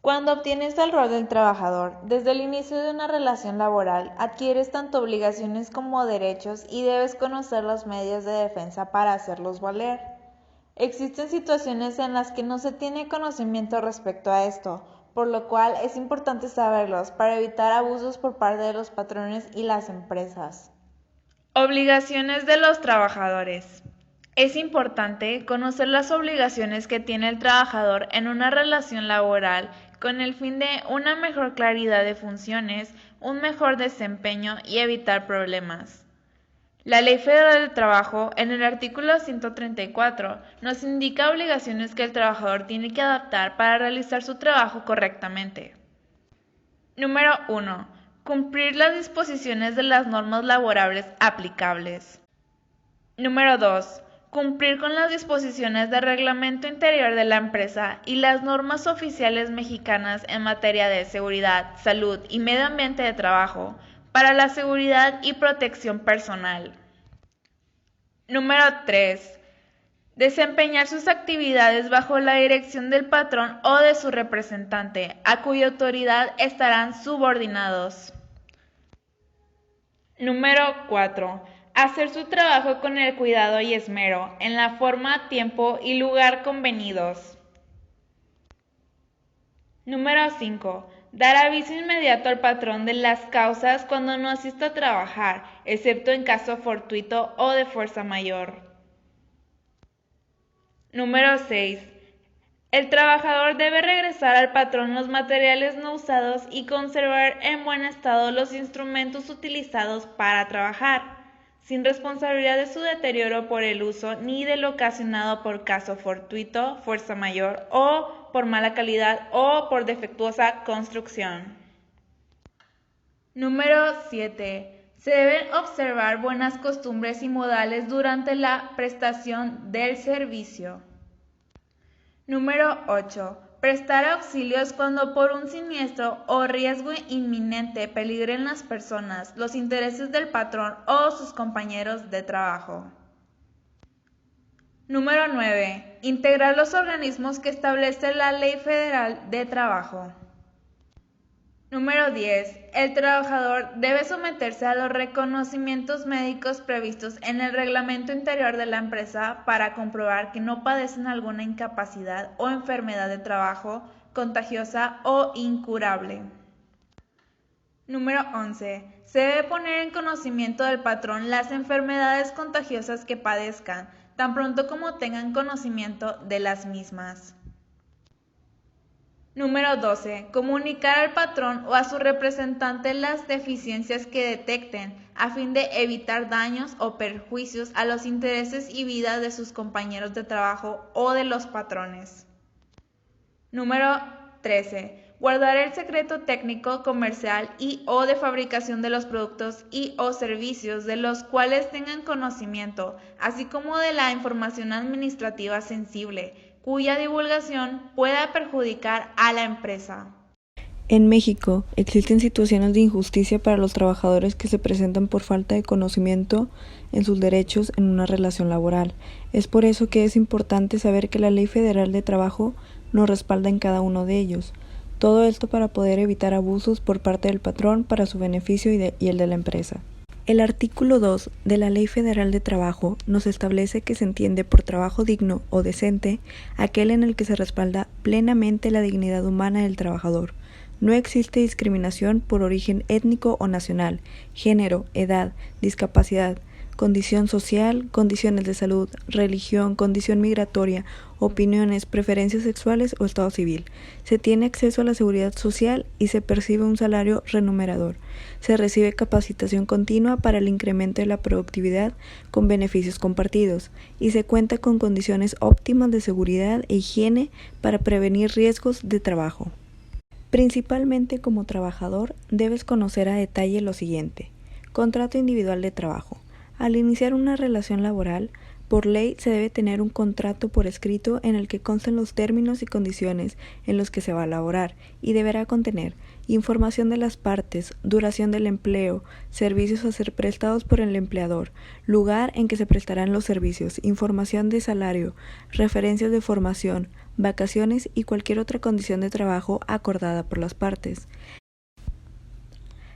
Cuando obtienes el rol del trabajador, desde el inicio de una relación laboral, adquieres tanto obligaciones como derechos y debes conocer los medios de defensa para hacerlos valer. Existen situaciones en las que no se tiene conocimiento respecto a esto, por lo cual es importante saberlos para evitar abusos por parte de los patrones y las empresas. Obligaciones de los trabajadores. Es importante conocer las obligaciones que tiene el trabajador en una relación laboral con el fin de una mejor claridad de funciones, un mejor desempeño y evitar problemas. La Ley Federal del Trabajo, en el artículo 134, nos indica obligaciones que el trabajador tiene que adaptar para realizar su trabajo correctamente. Número 1. Cumplir las disposiciones de las normas laborables aplicables. Número 2. Cumplir con las disposiciones del reglamento interior de la empresa y las normas oficiales mexicanas en materia de seguridad, salud y medio ambiente de trabajo para la seguridad y protección personal. Número 3. Desempeñar sus actividades bajo la dirección del patrón o de su representante, a cuya autoridad estarán subordinados. Número 4. Hacer su trabajo con el cuidado y esmero, en la forma, tiempo y lugar convenidos. Número 5. Dar aviso inmediato al patrón de las causas cuando no asista a trabajar, excepto en caso fortuito o de fuerza mayor. Número 6. El trabajador debe regresar al patrón los materiales no usados y conservar en buen estado los instrumentos utilizados para trabajar, sin responsabilidad de su deterioro por el uso ni de lo ocasionado por caso fortuito, fuerza mayor o por mala calidad o por defectuosa construcción. Número 7. Se deben observar buenas costumbres y modales durante la prestación del servicio. Número 8. Prestar auxilios cuando por un siniestro o riesgo inminente peligren las personas, los intereses del patrón o sus compañeros de trabajo. Número 9. Integrar los organismos que establece la Ley Federal de Trabajo. Número 10. El trabajador debe someterse a los reconocimientos médicos previstos en el reglamento interior de la empresa para comprobar que no padecen alguna incapacidad o enfermedad de trabajo contagiosa o incurable. Número 11. Se debe poner en conocimiento del patrón las enfermedades contagiosas que padezcan, tan pronto como tengan conocimiento de las mismas. Número 12. Comunicar al patrón o a su representante las deficiencias que detecten, a fin de evitar daños o perjuicios a los intereses y vida de sus compañeros de trabajo o de los patrones. Número 13. Guardar el secreto técnico, comercial y o de fabricación de los productos y o servicios de los cuales tengan conocimiento, así como de la información administrativa sensible, cuya divulgación pueda perjudicar a la empresa. En México, existen situaciones de injusticia para los trabajadores que se presentan por falta de conocimiento en sus derechos en una relación laboral. Es por eso que es importante saber que la Ley Federal de Trabajo nos respalda en cada uno de ellos. Todo esto para poder evitar abusos por parte del patrón para su beneficio y el de la empresa. El artículo 2 de la Ley Federal de Trabajo nos establece que se entiende por trabajo digno o decente aquel en el que se respalda plenamente la dignidad humana del trabajador. No existe discriminación por origen étnico o nacional, género, edad, discapacidad, condición social, condiciones de salud, religión, condición migratoria, opiniones, preferencias sexuales o estado civil. Se tiene acceso a la seguridad social y se percibe un salario remunerador. Se recibe capacitación continua para el incremento de la productividad con beneficios compartidos y se cuenta con condiciones óptimas de seguridad e higiene para prevenir riesgos de trabajo. Principalmente como trabajador debes conocer a detalle lo siguiente: contrato individual de trabajo. Al iniciar una relación laboral, por ley se debe tener un contrato por escrito en el que consten los términos y condiciones en los que se va a laborar y deberá contener información de las partes, duración del empleo, servicios a ser prestados por el empleador, lugar en que se prestarán los servicios, información de salario, referencias de formación, vacaciones y cualquier otra condición de trabajo acordada por las partes.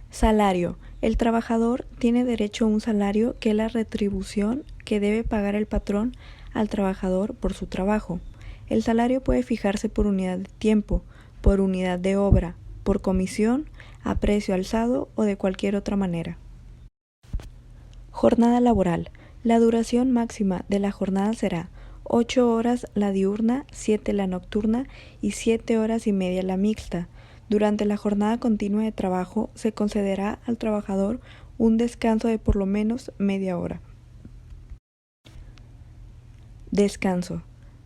Salario. El trabajador tiene derecho a un salario que es la retribución que debe pagar el patrón al trabajador por su trabajo. El salario puede fijarse por unidad de tiempo, por unidad de obra, por comisión, a precio alzado o de cualquier otra manera. Jornada laboral. La duración máxima de la jornada será 8 horas la diurna, 7 la nocturna y 7 horas y media la mixta. Durante la jornada continua de trabajo se concederá al trabajador un descanso de por lo menos media hora. Descanso.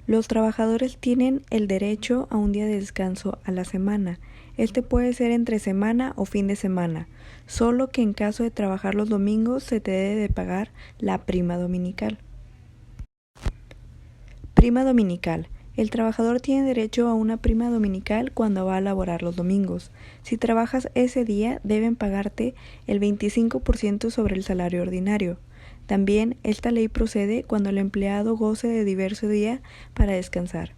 Los trabajadores tienen el derecho a un día de descanso a la semana. Este puede ser entre semana o fin de semana, solo que en caso de trabajar los domingos se te debe de pagar la prima dominical. Prima dominical. El trabajador tiene derecho a una prima dominical cuando va a laborar los domingos. Si trabajas ese día, deben pagarte el 25% sobre el salario ordinario. También esta ley procede cuando el empleado goce de diverso día para descansar.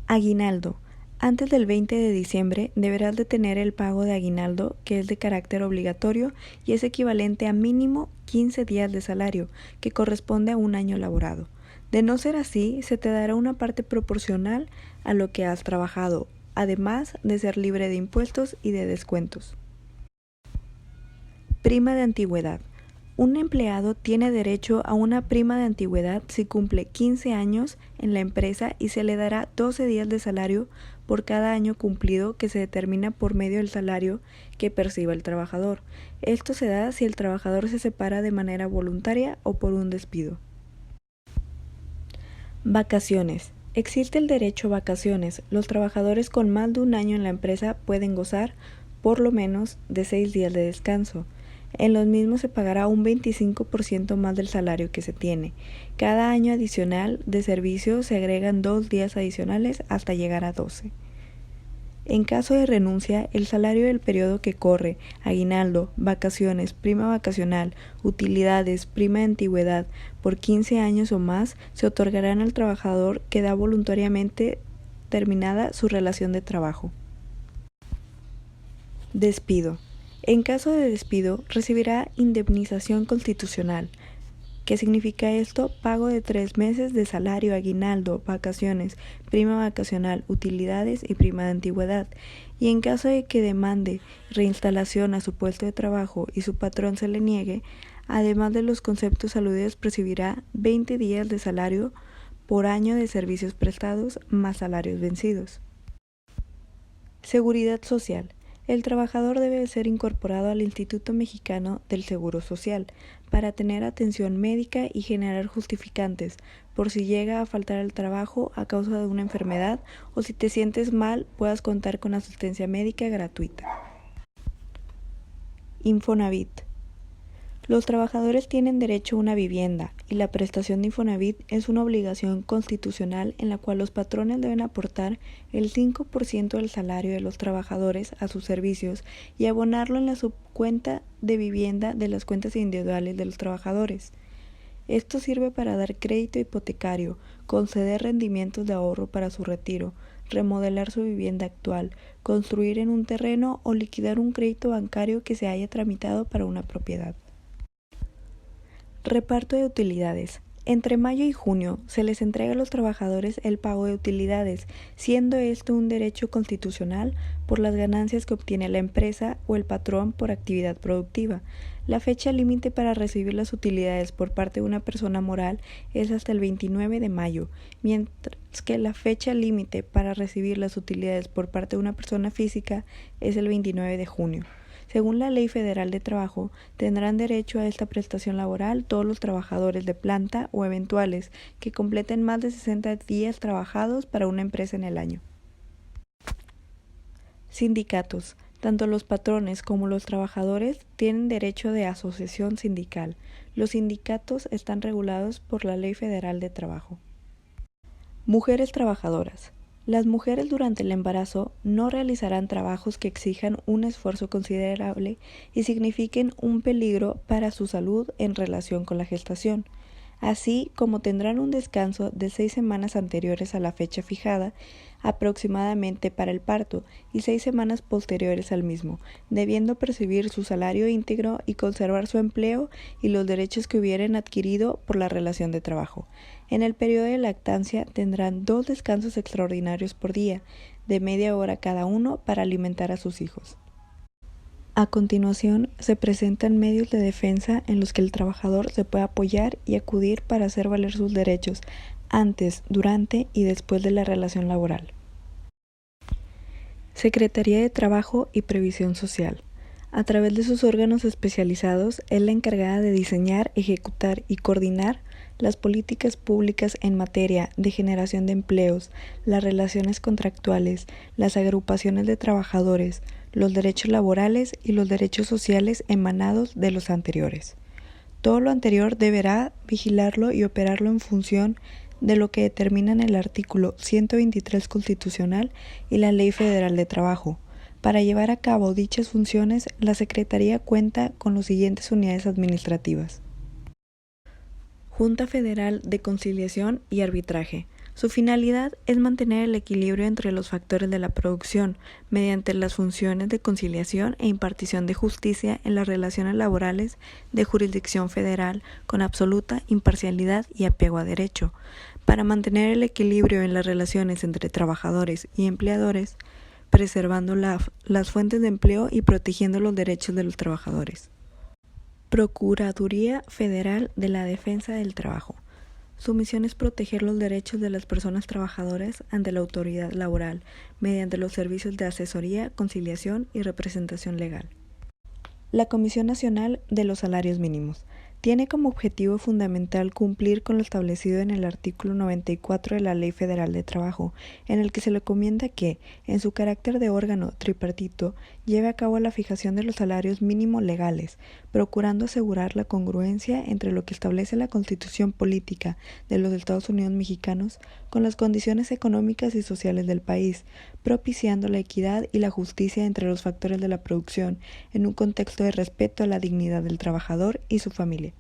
Aguinaldo. Antes del 20 de diciembre deberás de tener el pago de aguinaldo, que es de carácter obligatorio y es equivalente a mínimo 15 días de salario, que corresponde a un año laborado. De no ser así, se te dará una parte proporcional a lo que has trabajado, además de ser libre de impuestos y de descuentos. Prima de antigüedad. Un empleado tiene derecho a una prima de antigüedad si cumple 15 años en la empresa y se le dará 12 días de salario por cada año cumplido, que se determina por medio del salario que perciba el trabajador. Esto se da si el trabajador se separa de manera voluntaria o por un despido. Vacaciones. Existe el derecho a vacaciones. Los trabajadores con más de un año en la empresa pueden gozar por lo menos de 6 días de descanso. En los mismos se pagará un 25% más del salario que se tiene. Cada año adicional de servicio se agregan 2 días adicionales hasta llegar a 12. En caso de renuncia, el salario del periodo que corre, aguinaldo, vacaciones, prima vacacional, utilidades, prima de antigüedad, por 15 años o más, se otorgarán al trabajador que da voluntariamente terminada su relación de trabajo. Despido. En caso de despido, recibirá indemnización constitucional. ¿Qué significa esto? Pago de 3 meses de salario, aguinaldo, vacaciones, prima vacacional, utilidades y prima de antigüedad. Y en caso de que demande reinstalación a su puesto de trabajo y su patrón se le niegue, además de los conceptos aludidos, percibirá 20 días de salario por año de servicios prestados más salarios vencidos. Seguridad social. El trabajador debe ser incorporado al Instituto Mexicano del Seguro Social para tener atención médica y generar justificantes por si llega a faltar al trabajo a causa de una enfermedad o si te sientes mal puedas contar con asistencia médica gratuita. Infonavit. Los trabajadores tienen derecho a una vivienda y la prestación de Infonavit es una obligación constitucional en la cual los patrones deben aportar el 5% del salario de los trabajadores a sus servicios y abonarlo en la subcuenta de vivienda de las cuentas individuales de los trabajadores. Esto sirve para dar crédito hipotecario, conceder rendimientos de ahorro para su retiro, remodelar su vivienda actual, construir en un terreno o liquidar un crédito bancario que se haya tramitado para una propiedad. Reparto de utilidades. Entre mayo y junio se les entrega a los trabajadores el pago de utilidades, siendo esto un derecho constitucional por las ganancias que obtiene la empresa o el patrón por actividad productiva. La fecha límite para recibir las utilidades por parte de una persona moral es hasta el 29 de mayo, mientras que la fecha límite para recibir las utilidades por parte de una persona física es el 29 de junio. Según la Ley Federal de Trabajo, tendrán derecho a esta prestación laboral todos los trabajadores de planta o eventuales que completen más de 60 días trabajados para una empresa en el año. Sindicatos. Tanto los patrones como los trabajadores tienen derecho de asociación sindical. Los sindicatos están regulados por la Ley Federal de Trabajo. Mujeres trabajadoras. Las mujeres durante el embarazo no realizarán trabajos que exijan un esfuerzo considerable y signifiquen un peligro para su salud en relación con la gestación. así como tendrán un descanso de 6 semanas anteriores a la fecha fijada, aproximadamente para el parto, y 6 semanas posteriores al mismo, debiendo percibir su salario íntegro y conservar su empleo y los derechos que hubieren adquirido por la relación de trabajo. En el periodo de lactancia tendrán 2 descansos extraordinarios por día, de media hora cada uno para alimentar a sus hijos. A continuación, se presentan medios de defensa en los que el trabajador se puede apoyar y acudir para hacer valer sus derechos antes, durante y después de la relación laboral. Secretaría de Trabajo y Previsión Social. A través de sus órganos especializados, es la encargada de diseñar, ejecutar y coordinar las políticas públicas en materia de generación de empleos, las relaciones contractuales, las agrupaciones de trabajadores, los derechos laborales y los derechos sociales emanados de los anteriores. Todo lo anterior deberá vigilarlo y operarlo en función de lo que determinan el artículo 123 constitucional y la Ley Federal de Trabajo. Para llevar a cabo dichas funciones, la Secretaría cuenta con las siguientes unidades administrativas. Junta Federal de Conciliación y Arbitraje. Su finalidad es mantener el equilibrio entre los factores de la producción mediante las funciones de conciliación e impartición de justicia en las relaciones laborales de jurisdicción federal con absoluta imparcialidad y apego a derecho. Para mantener el equilibrio en las relaciones entre trabajadores y empleadores, preservando las fuentes de empleo y protegiendo los derechos de los trabajadores. Procuraduría Federal de la Defensa del Trabajo. Su misión es proteger los derechos de las personas trabajadoras ante la autoridad laboral, mediante los servicios de asesoría, conciliación y representación legal. La Comisión Nacional de los Salarios Mínimos tiene como objetivo fundamental cumplir con lo establecido en el artículo 94 de la Ley Federal de Trabajo, en el que se le recomienda que, en su carácter de órgano tripartito, lleve a cabo la fijación de los salarios mínimos legales, procurando asegurar la congruencia entre lo que establece la Constitución Política de los Estados Unidos Mexicanos con las condiciones económicas y sociales del país, propiciando la equidad y la justicia entre los factores de la producción, en un contexto de respeto a la dignidad del trabajador y su familia.